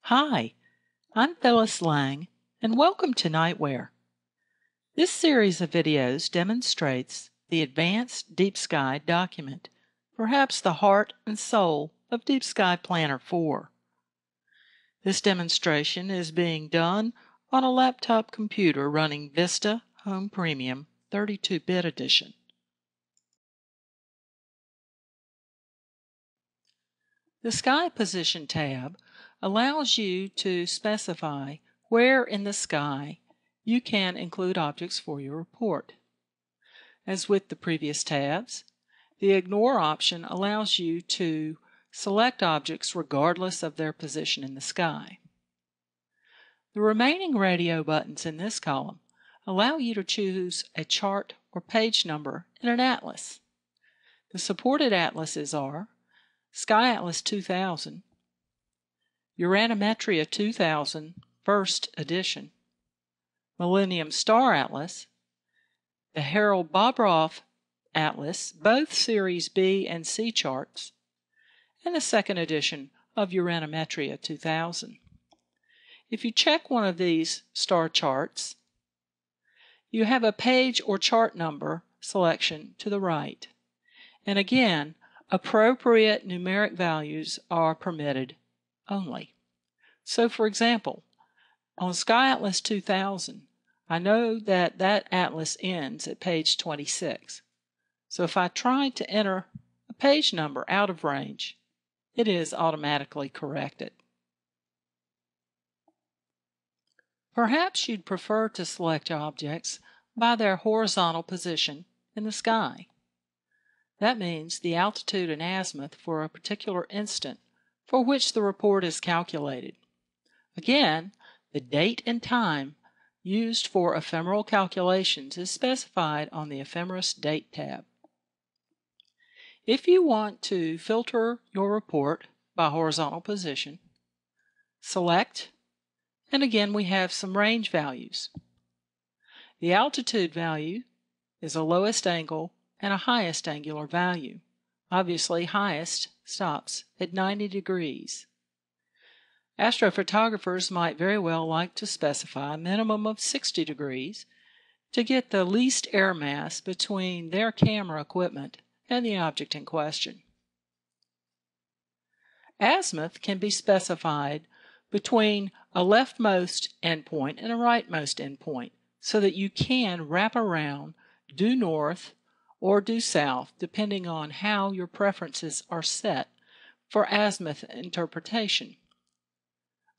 Hi, I'm Phyllis Lang, and welcome to Nightwear. This series of videos demonstrates the Advanced Deep Sky document, perhaps the heart and soul of Deep Sky Planner 4. This demonstration is being done on a laptop computer running Vista Home Premium 32-bit edition. The Sky Position tab allows you to specify where in the sky you can include objects for your report. As with the previous tabs, the Ignore option allows you to select objects regardless of their position in the sky. The remaining radio buttons in this column allow you to choose a chart or page number in an atlas. The supported atlases are Sky Atlas 2000, Uranometria 2000 First Edition, Millennium Star Atlas, the Herald-Bobroff Atlas, both Series B and C charts, and the second edition of Uranometria 2000. If you check one of these star charts, you have a page or chart number selection to the right. And again, appropriate numeric values are permitted only. So for example, on Sky Atlas 2000, I know that that atlas ends at page 26. So if I try to enter a page number out of range, it is automatically corrected. Perhaps you'd prefer to select objects by their horizontal position in the sky. That means the altitude and azimuth for a particular instant for which the report is calculated. Again, the date and time used for ephemeral calculations is specified on the Ephemeris Date tab. If you want to filter your report by horizontal position, select, and again we have some range values. The altitude value is a lowest angle and a highest angular value. Obviously, highest stops at 90 degrees. Astrophotographers might very well like to specify a minimum of 60 degrees to get the least air mass between their camera equipment and the object in question. Azimuth can be specified between a leftmost endpoint and a rightmost endpoint so that you can wrap around due north or due south depending on how your preferences are set for azimuth interpretation.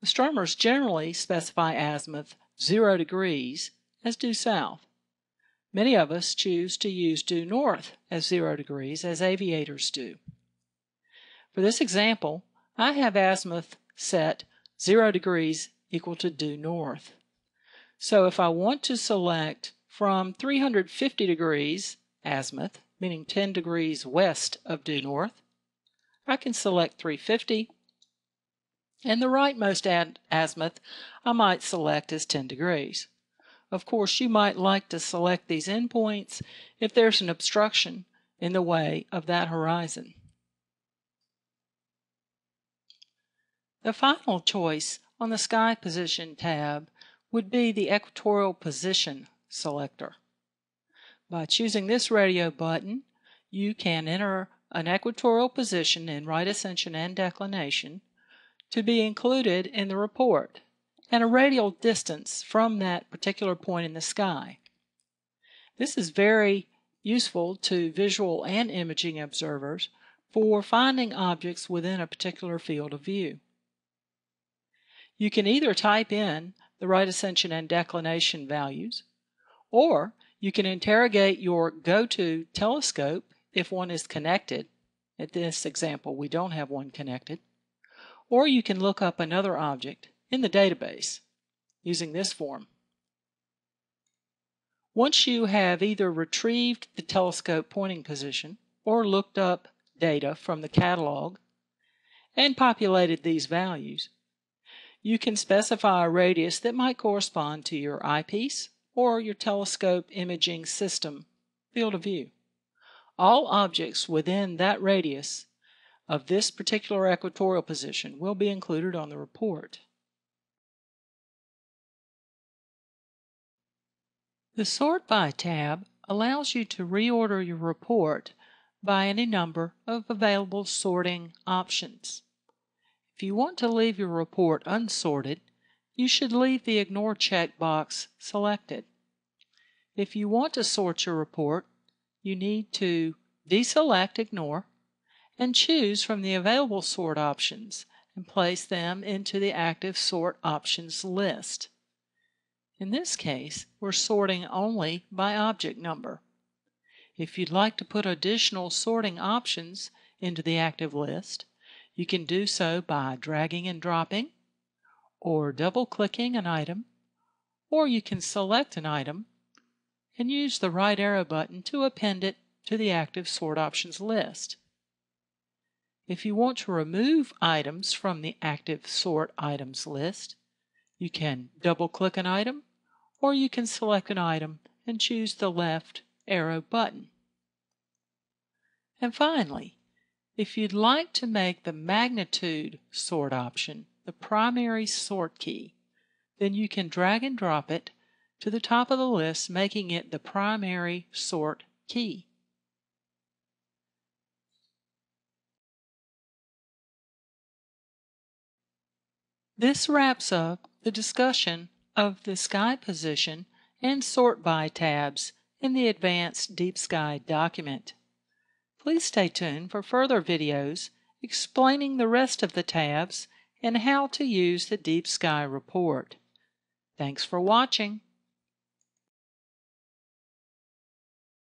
Astronomers generally specify azimuth 0 degrees as due south. Many of us choose to use due north as 0 degrees as aviators do. For this example, I have azimuth set 0 degrees equal to due north. So if I want to select from 350 degrees azimuth, meaning 10 degrees west of due north, I can select 350, and the rightmost azimuth I might select as 10 degrees. Of course, you might like to select these endpoints if there's an obstruction in the way of that horizon. The final choice on the Sky Position tab would be the Equatorial Position selector. By choosing this radio button, you can enter an equatorial position in right ascension and declination to be included in the report, and a radial distance from that particular point in the sky. This is very useful to visual and imaging observers for finding objects within a particular field of view. You can either type in the right ascension and declination values, or you can interrogate your go-to telescope if one is connected. At this example, we don't have one connected. Or you can look up another object in the database using this form. Once you have either retrieved the telescope pointing position or looked up data from the catalog and populated these values, you can specify a radius that might correspond to your eyepiece or your telescope imaging system field of view. All objects within that radius of this particular equatorial position will be included on the report. The Sort By tab allows you to reorder your report by any number of available sorting options. If you want to leave your report unsorted, you should leave the Ignore checkbox selected. If you want to sort your report, you need to deselect Ignore and choose from the available sort options and place them into the active sort options list. In this case, we're sorting only by object number. If you'd like to put additional sorting options into the active list, you can do so by dragging and dropping, or double-clicking an item, or you can select an item and use the right arrow button to append it to the active sort options list. If you want to remove items from the active sort items list, you can double-click an item, or you can select an item and choose the left arrow button. And finally, if you'd like to make the magnitude sort option the primary sort key, then you can drag and drop it to the top of the list, making it the primary sort key. This wraps up the discussion of the sky position and sort by tabs in the Advanced Deep Sky document. Please stay tuned for further videos explaining the rest of the tabs and how to use the Deep Sky report. Thanks for watching.